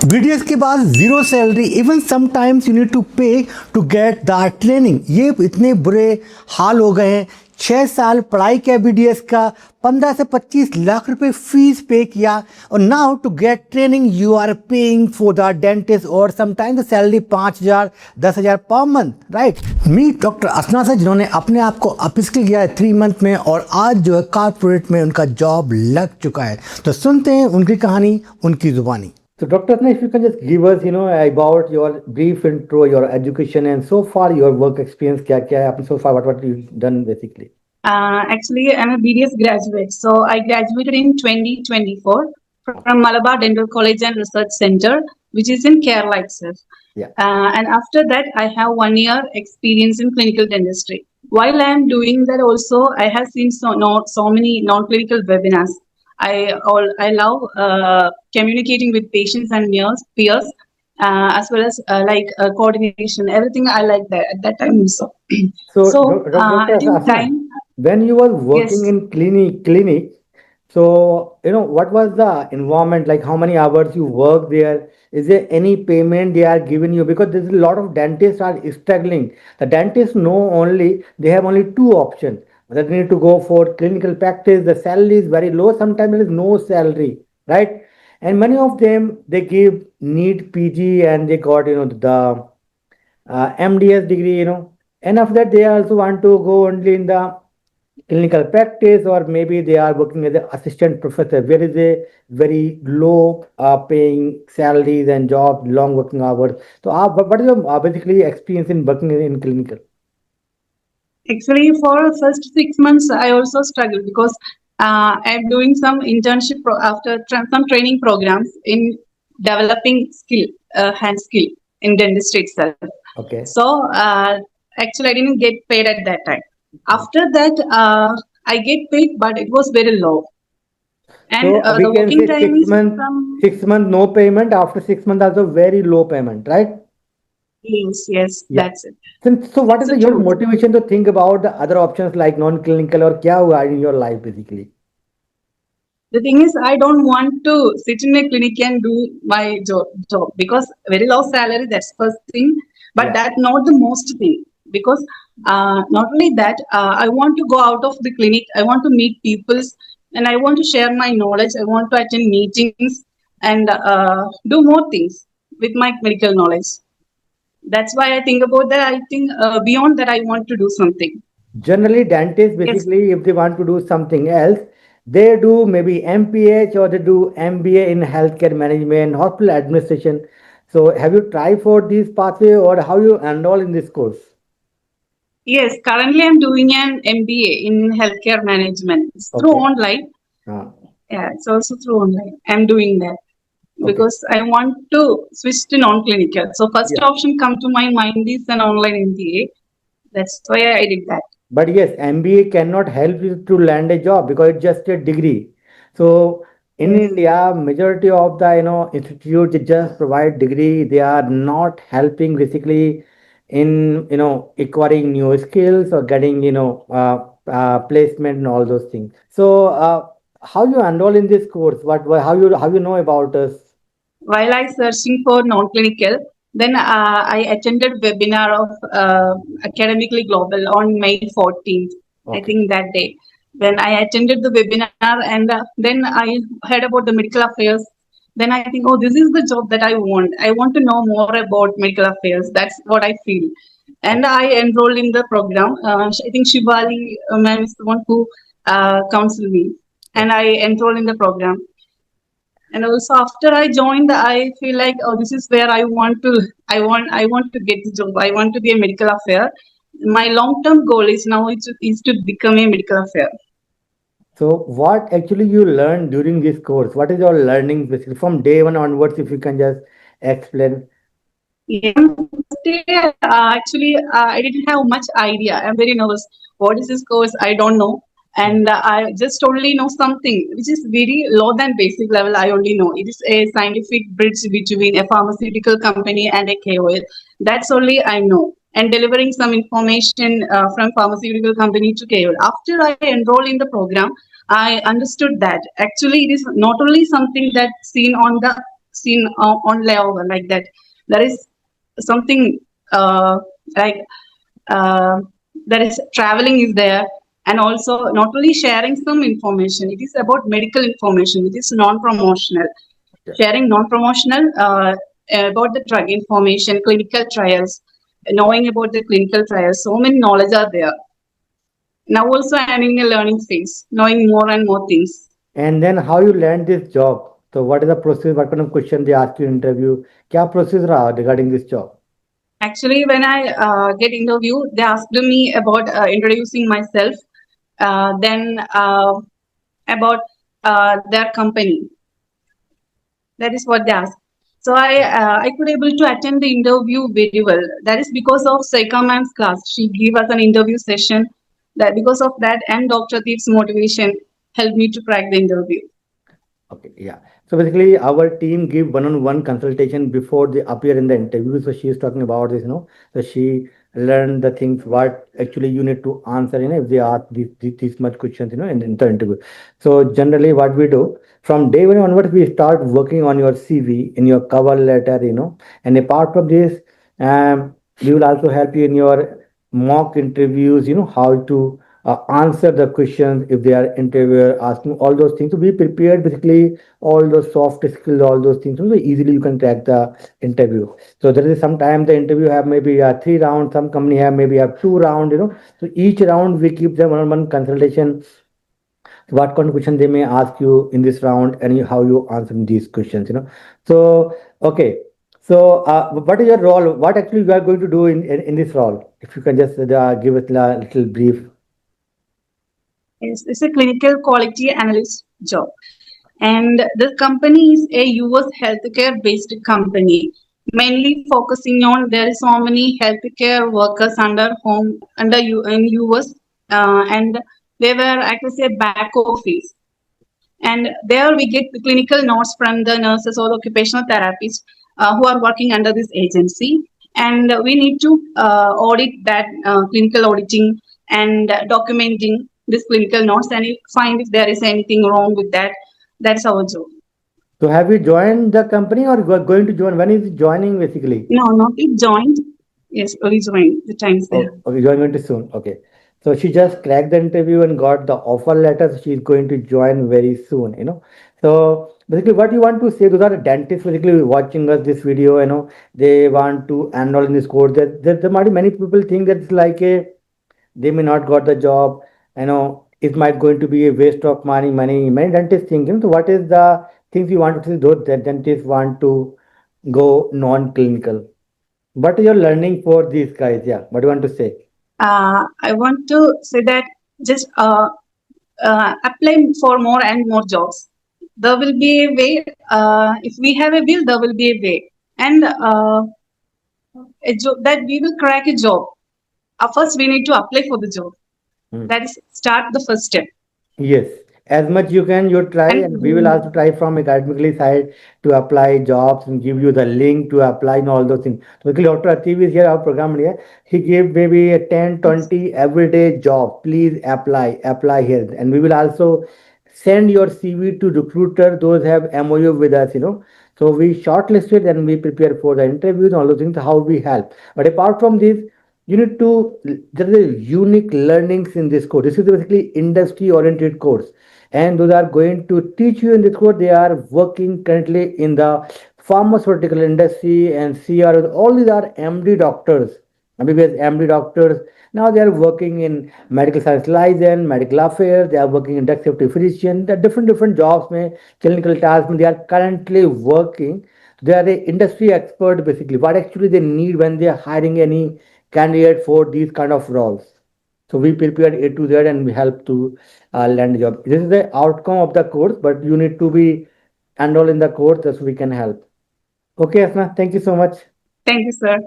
BDS के बाद zero salary, even sometimes you need to pay to get the training. ये इतने बुरे हाल हो गए हैं। 6 साल पढ़ाई किया BDS का, 15 से 25 लाख रुपए फीस पे किया, और now to get training you are paying for the dentist, और sometimes the salary 5,000 10,000 per month, right. Me doctor असना से, जिन्होंने अपने आप को अपस्किल किया है 3 मंथ में, और आज जो है कॉर्पोरेट में उनका जॉब लग चुका है। तो सुनते हैं उनकी कहानी, उनकी जुबानी। So, Dr. Asna, if you can just give us, about your brief intro, your education, and so far your work experience, क्या है आपने so far, what you've done basically? Actually, I'm a BDS graduate. So I graduated in 2024 from Malabar Dental College and Research Center, which is in Kerala itself. Yeah. And after that, I have 1 year experience in clinical dentistry. While I am doing that, also I have seen so many non-clinical webinars. I love communicating with patients and peers, as well as coordination. Everything I like that at that time also. So, I think Asna, time. when you were working Yes. in clinic, so what was the environment like? How many hours you work there? Is there any payment they are giving you? Because there's a lot of dentists are struggling. The dentists know only they have only 2 options. They need to go for clinical practice. The salary is very low. Sometimes there is no salary, right? And many of them they give need PG and they got the MDS degree, and after that they also want to go only in the clinical practice, or maybe they are working as an assistant professor, where is a very low paying salaries and job, long working hours. So what is your basically experience in working in clinical? Actually, for first 6 months, I also struggled because I'm doing some internship after some training programs in developing hand skill in dentistry itself. Okay. So actually, I didn't get paid at that time. After that, I get paid, but it was very low. And So we the can working say time 6 is months, from 6 months no payment. After 6 months also very low payment, right? yes, Yeah. that's it. So what That's is the your truth. motivation to think about the other options like non-clinical, or क्या हुआ in your life basically? The thing is, I don't want to sit in a clinic and do my job because very low salary. That's first thing, but Yeah. that's not the most thing. Because not only that, I want to go out of the clinic. I want to meet people, and I want to share my knowledge. I want to attend meetings and do more things with my medical knowledge. That's why I think about that. I think beyond that, I want to do something. Generally, dentists Yes. basically, if they want to do something else, they do maybe MPH or they do MBA in healthcare management, hospital administration. So, have you tried for this pathway, or how you enroll in this course? Yes, currently I'm doing an MBA in healthcare management. It's through Okay. online. Ah, Yeah, it's also through online. I'm doing that okay. because I want to switch to non-clinical. So first Yeah. option come to my mind is an online MBA. That's why I did that. But yes, MBA cannot help you to land a job because it's just a degree. So in Yes. India, majority of the institutes just provide degree. They are not helping basically in acquiring new skills or getting placement and all those things. So how you enroll in this course? How you know about us? While I searching for non-clinical, then I attended webinar of Academically Global on May 14th. I Okay. think that day. When I attended the webinar and then I heard about the medical affairs. Then I think, oh, this is the job that I want. I want to know more about medical affairs. That's what I feel. And I enrolled in the program. I think Shivali ma'am is the one who counseled me. And I enrolled in the program. And also after I joined, I feel like, oh, this is where I want to get the job. I want to be a medical affair. My long term goal is now is to become a medical affair. So what actually you learned during this course? What is your learning basically from day one onwards? If you can just explain. Yeah, actually, I didn't have much idea. I'm very nervous. What is this course? I don't know. And I just only know something which is very low than basic level. I only know it is a scientific bridge between a pharmaceutical company and a KOL. That's only I know. And delivering some information from pharmaceutical company to KOL. After I enroll in the program, I understood that actually it is not only something that's seen on the seen on layover like that. There is something like uh, there is traveling is there, and also not only sharing some information. It is about medical information, which is non-promotional. Yeah. Sharing non-promotional about the drug information, clinical trials, knowing about the clinical trials. So many knowledge are there. Now also I'm in a learning phase, knowing more and more things. And then how you land this job? So what is the process? What kind of question they ask you in interview? क्या process रहा regarding this job? Actually, when I get interview, they asked me about introducing myself, then about their company. That is what they asked. So I could able to attend the interview very well. That is because of Saika ma'am's class. She gave us an interview session. That because of that and Dr. Deep's motivation helped me to crack the interview. Okay, yeah. So basically, our team give one-on-one consultation before they appear in the interview. So she is talking about this, you know. So she learned the things what actually you need to answer, you know, if they ask this much questions, you know, in the interview. So generally, what we do from day one onwards, we start working on your CV, in your cover letter, you know, and apart from this, we will also help you in your mock interviews, you know, how to answer the questions if they are interviewer asking all those things. So be prepared basically all those soft skills, all those things. So easily you can crack the interview. So there is sometimes the interview have maybe three rounds, some company have maybe have two round, you know. So each round we keep them one consultation what kind of question they may ask you in this round and how you answer these questions, you know. So okay, so what is your role, what actually you are going to do in this role, if you can just give it a little brief. It's a clinical quality analyst job. And the company is a US healthcare based company, mainly focusing on there is so many healthcare workers under home under you in US, and they were actually a back office. And there we get the clinical notes from the nurses or the occupational therapists who are working under this agency. And we need to audit that clinical auditing and documenting this clinical notes and find if there is anything wrong with that. That's our job. So have you joined the company or you are going to join, when is it joining basically? No, not it joined. Yes, we joined. The time's there. Oh, okay, you're going to soon. Okay. So she just cracked the interview and got the offer letter. So she's going to join very soon, you know. So basically, what you want to say, those are dentists basically watching us this video, you know, they want to enroll in this course. There might be many people think that it's like a, they may not got the job, you know, it might going to be a waste of money. Many dentists think, you know, so what is the things you want to say, those that dentists want to go non-clinical? What you're learning for these guys? Yeah. What do you want to say? I want to say that just apply for more and more jobs. There will be a way. If we have a will, there will be a way, and a job that we will crack a job. First, we need to apply for the job. Hmm. That is start the first step. Yes, as much you can, you try, And and we will also try from academically side to apply jobs and give you the link to apply and all those things. So basically, Dr. Atif is here, our program here. He gave maybe a 10, 20 everyday job. Please apply here. And we will also send your CV to recruiter, those have MOU with us, you know. So we shortlisted and we prepare for the interviews and all those things, how we help. But apart from this, you need to, there is unique learnings in this course. This is basically industry oriented course, and those are going to teach you in this course. They are working currently in the pharmaceutical industry and CRO. All these are MD doctors, MBBS MD doctors. Now they are working in medical science liaison, medical affairs. They are working in drug safety physician. There are different jobs में clinical tasks में they are currently working. They are a industry expert basically. What actually they need when they are hiring any candidate for these kind of roles. So we prepared A to Z and we help to land a job. This is the outcome of the course, but you need to be enrolled in the course so we can help. Okay, Asna, thank you so much. thank you, sir.